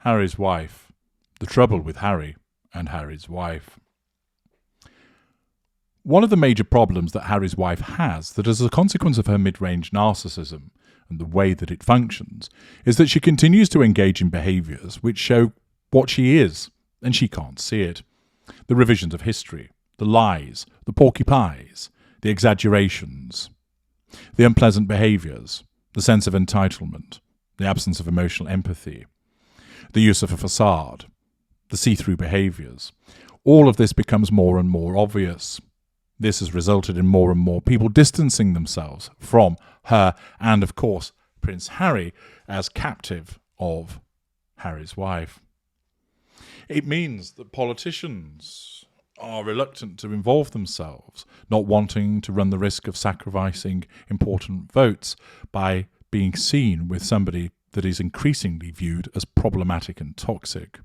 Harry's wife. The trouble with Harry and Harry's wife. One of the major problems that Harry's wife has, that as a consequence of her mid-range narcissism and the way that it functions, is that she continues to engage in behaviours which show what she is, and she can't see it. The revisions of history, the lies, the porky pies, the exaggerations, the unpleasant behaviours, the sense of entitlement, the absence of emotional empathy, the use of a facade, the see-through behaviours. All of this becomes more and more obvious. This has resulted in more and more people distancing themselves from her and, of course, Prince Harry as captive of Harry's wife. It means that politicians are reluctant to involve themselves, not wanting to run the risk of sacrificing important votes by being seen with somebody that is increasingly viewed as problematic and toxic.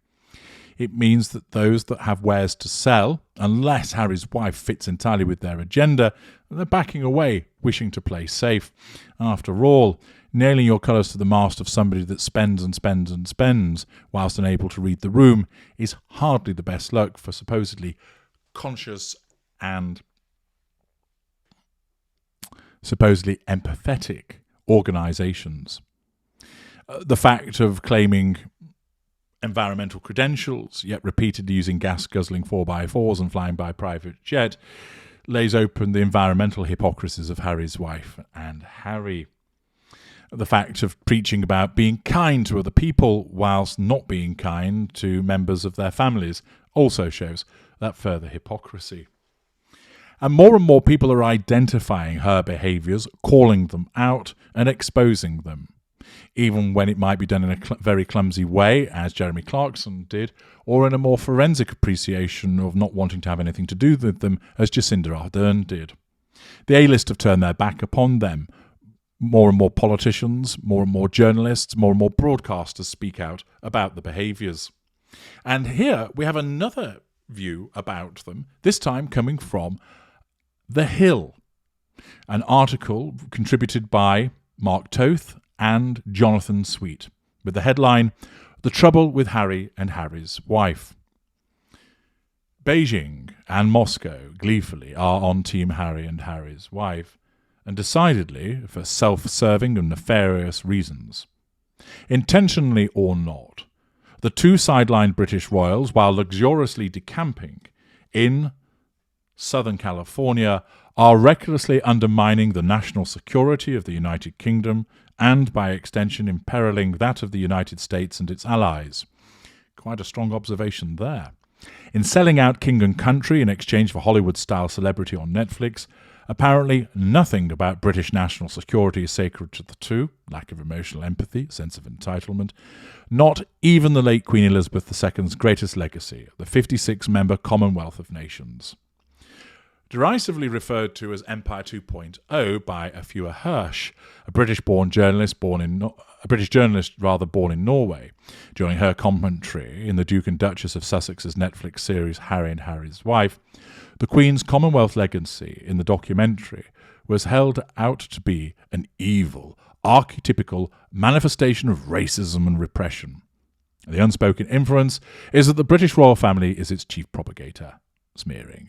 It means that those that have wares to sell, unless Harry's wife fits entirely with their agenda, they're backing away, wishing to play safe. After all, nailing your colours to the mast of somebody that spends and spends and spends, whilst unable to read the room, is hardly the best luck for supposedly conscious and supposedly empathetic organisations. The fact of claiming environmental credentials, yet repeatedly using gas-guzzling 4x4s and flying by private jet, lays open the environmental hypocrisies of Harry's wife and Harry. The fact of preaching about being kind to other people whilst not being kind to members of their families also shows that further hypocrisy. And more people are identifying her behaviours, calling them out and exposing them, even when it might be done in a very clumsy way, as Jeremy Clarkson did, or in a more forensic appreciation of not wanting to have anything to do with them, as Jacinda Ardern did. The A-list have turned their back upon them. More and more politicians, more and more journalists, more and more broadcasters speak out about the behaviours. And here we have another view about them, this time coming from The Hill, an article contributed by Mark Toth and Jonathan Sweet, with the headline, The Trouble with Harry and Harry's Wife. Beijing and Moscow gleefully are on Team Harry and Harry's wife, and decidedly for self-serving and nefarious reasons. Intentionally or not, the two sidelined British royals, while luxuriously decamping in Southern California, are recklessly undermining the national security of the United Kingdom and, by extension, imperiling that of the United States and its allies. Quite a strong observation there. In selling out king and country in exchange for Hollywood-style celebrity on Netflix, apparently nothing about British national security is sacred to the two. Lack of emotional empathy, sense of entitlement. Not even the late Queen Elizabeth II's greatest legacy, the 56-member Commonwealth of Nations. Derisively referred to as Empire 2.0 by Afua Hirsch, a British journalist born in Norway. During her commentary in the Duke and Duchess of Sussex's Netflix series Harry and Harry's Wife, the Queen's Commonwealth legacy in the documentary was held out to be an evil, archetypical manifestation of racism and repression. The unspoken inference is that the British royal family is its chief propagator, smearing.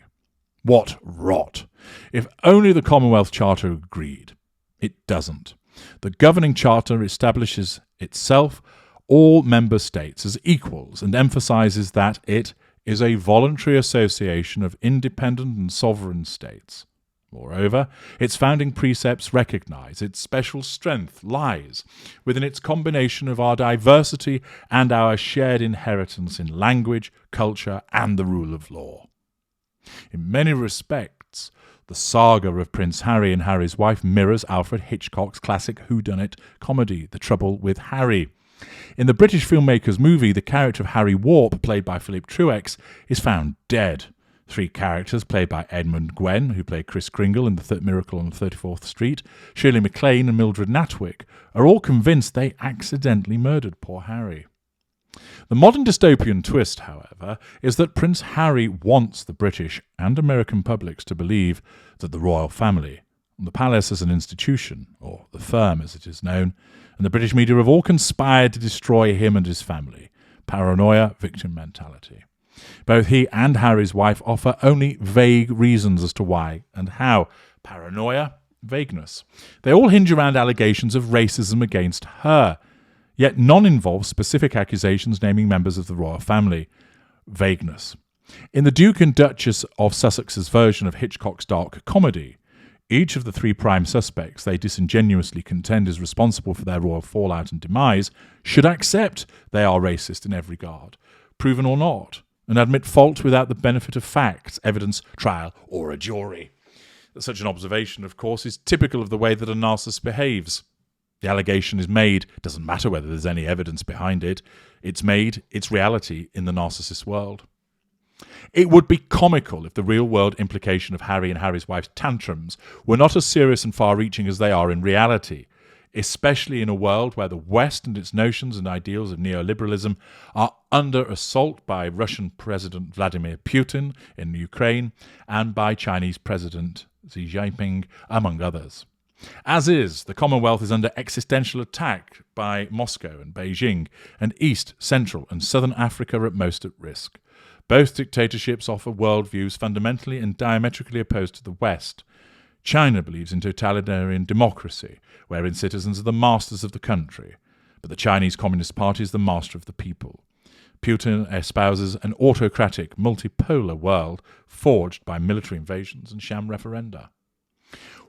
What rot! If only the Commonwealth Charter agreed. It doesn't. The governing charter establishes itself, all member states, as equals and emphasises that it is a voluntary association of independent and sovereign states. Moreover, its founding precepts recognise its special strength lies within its combination of our diversity and our shared inheritance in language, culture, and the rule of law. In many respects, the saga of Prince Harry and Harry's wife mirrors Alfred Hitchcock's classic whodunit comedy, The Trouble with Harry. In the British filmmaker's movie, the character of Harry Warp, played by Philip Truex, is found dead. Three characters, played by Edmund Gwenn, who played Kris Kringle in The Miracle on 34th Street, Shirley MacLaine and Mildred Natwick, are all convinced they accidentally murdered poor Harry. The modern dystopian twist, however, is that Prince Harry wants the British and American publics to believe that the royal family, the palace as an institution, or the firm as it is known, and the British media have all conspired to destroy him and his family, paranoia, victim mentality. Both he and Harry's wife offer only vague reasons as to why and how. Paranoia, vagueness. They all hinge around allegations of racism against her, yet none involve specific accusations naming members of the royal family. Vagueness. In the Duke and Duchess of Sussex's version of Hitchcock's dark comedy, each of the three prime suspects they disingenuously contend is responsible for their royal fallout and demise should accept they are racist in every regard, proven or not, and admit fault without the benefit of facts, evidence, trial, or a jury. Such an observation, of course, is typical of the way that a narcissist behaves. The allegation is made, doesn't matter whether there's any evidence behind it, it's made, it's reality in the narcissist world. It would be comical if the real-world implication of Harry and Harry's wife's tantrums were not as serious and far-reaching as they are in reality, especially in a world where the West and its notions and ideals of neoliberalism are under assault by Russian President Vladimir Putin in Ukraine and by Chinese President Xi Jinping, among others. As is, the Commonwealth is under existential attack by Moscow and Beijing, and East, Central and Southern Africa are at most at risk. Both dictatorships offer worldviews fundamentally and diametrically opposed to the West. China believes in totalitarian democracy, wherein citizens are the masters of the country, but the Chinese Communist Party is the master of the people. Putin espouses an autocratic, multipolar world forged by military invasions and sham referenda.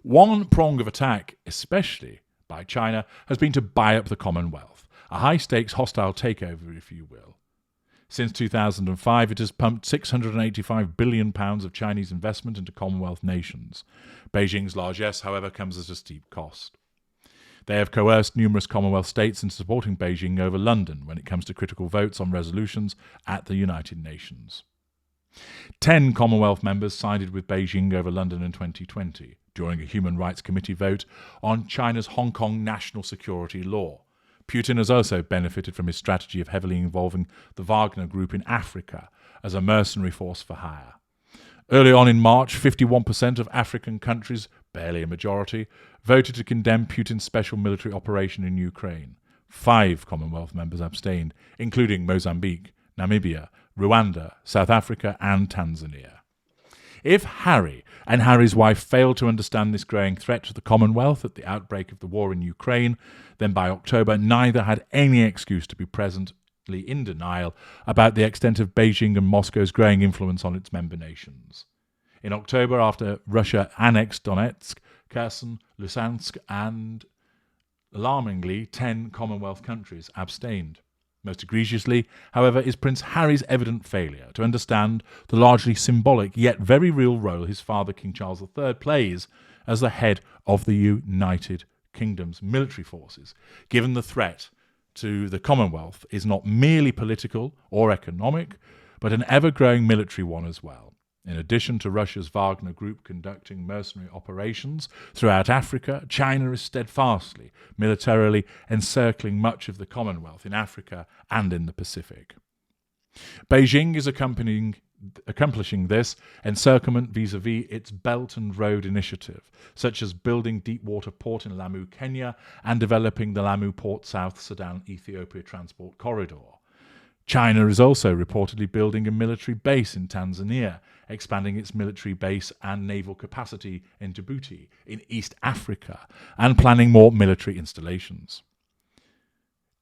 One prong of attack, especially by China, has been to buy up the Commonwealth, a high-stakes hostile takeover, if you will. Since 2005, it has pumped £685 billion of Chinese investment into Commonwealth nations. Beijing's largesse, however, comes at a steep cost. They have coerced numerous Commonwealth states into supporting Beijing over London when it comes to critical votes on resolutions at the United Nations. 10 Commonwealth members sided with Beijing over London in 2020 during a Human Rights Committee vote on China's Hong Kong national security law. Putin has also benefited from his strategy of heavily involving the Wagner Group in Africa as a mercenary force for hire. Early on in March, 51% of African countries, barely a majority, voted to condemn Putin's special military operation in Ukraine. 5 Commonwealth members abstained, including Mozambique, Namibia, Rwanda, South Africa and Tanzania. If Harry and Harry's wife failed to understand this growing threat to the Commonwealth at the outbreak of the war in Ukraine, then by October neither had any excuse to be presently in denial about the extent of Beijing and Moscow's growing influence on its member nations. In October, after Russia annexed Donetsk, Kherson, Luhansk and, alarmingly, 10 Commonwealth countries abstained. Most egregiously, however, is Prince Harry's evident failure to understand the largely symbolic yet very real role his father, King Charles III, plays as the head of the United Kingdom's military forces, given the threat to the Commonwealth is not merely political or economic, but an ever-growing military one as well. In addition to Russia's Wagner Group conducting mercenary operations throughout Africa, China is steadfastly, militarily encircling much of the Commonwealth in Africa and in the Pacific. Beijing is accomplishing this encirclement vis-à-vis its Belt and Road Initiative, such as building deep-water port in Lamu, Kenya, and developing the Lamu Port South Sudan-Ethiopia transport corridor. China is also reportedly building a military base in Tanzania, expanding its military base and naval capacity in Djibouti, in East Africa, and planning more military installations.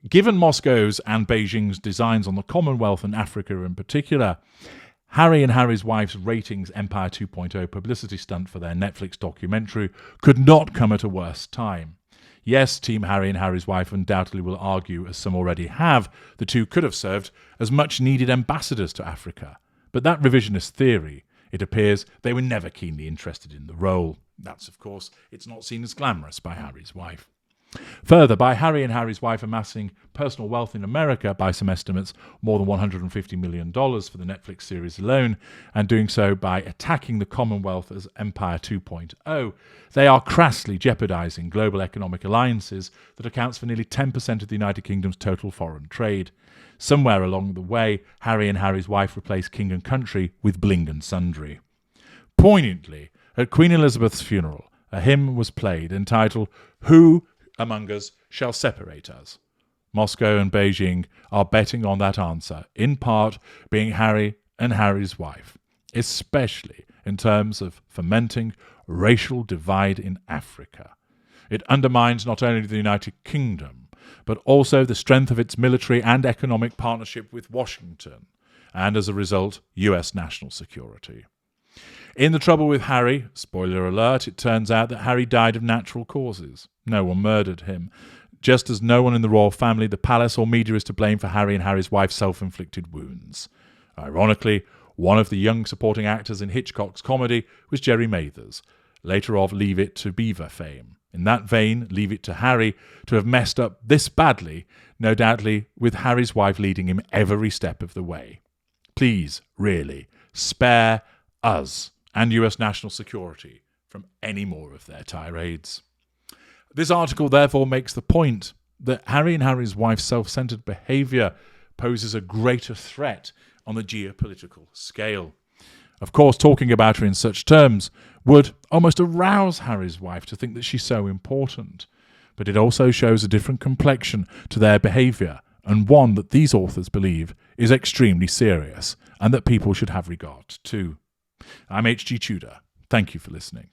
Given Moscow's and Beijing's designs on the Commonwealth and Africa in particular, Harry and Harry's wife's ratings Empire 2.0 publicity stunt for their Netflix documentary could not come at a worse time. Yes, Team Harry and Harry's wife undoubtedly will argue, as some already have, the two could have served as much-needed ambassadors to Africa. But that revisionist theory, it appears they were never keenly interested in the role. That's, of course, it's not seen as glamorous by Harry's wife. Further, by Harry and Harry's wife amassing personal wealth in America, by some estimates, more than $150 million for the Netflix series alone, and doing so by attacking the Commonwealth as Empire 2.0, they are crassly jeopardizing global economic alliances that accounts for nearly 10% of the United Kingdom's total foreign trade. Somewhere along the way, Harry and Harry's wife replaced king and country with bling and sundry. Poignantly, at Queen Elizabeth's funeral, a hymn was played entitled "Who Among Us Shall Separate Us?" Moscow and Beijing are betting on that answer, in part being Harry and Harry's wife, especially in terms of fomenting racial divide in Africa. It undermines not only the United Kingdom, but also the strength of its military and economic partnership with Washington, and as a result, US national security. In The Trouble with Harry, spoiler alert, it turns out that Harry died of natural causes. No one murdered him. Just as no one in the royal family, the palace, or media is to blame for Harry and Harry's wife's self-inflicted wounds. Ironically, one of the young supporting actors in Hitchcock's comedy was Jerry Mathers, later of Leave It to Beaver fame. In that vein, leave it to Harry to have messed up this badly, no doubtly with Harry's wife leading him every step of the way. Please, really, spare us and US national security from any more of their tirades. This article therefore makes the point that Harry and Harry's wife's self-centered behaviour poses a greater threat on the geopolitical scale. Of course, talking about her in such terms would almost arouse Harry's wife to think that she's so important. But it also shows a different complexion to their behaviour, and one that these authors believe is extremely serious and that people should have regard to. I'm H.G. Tudor. Thank you for listening.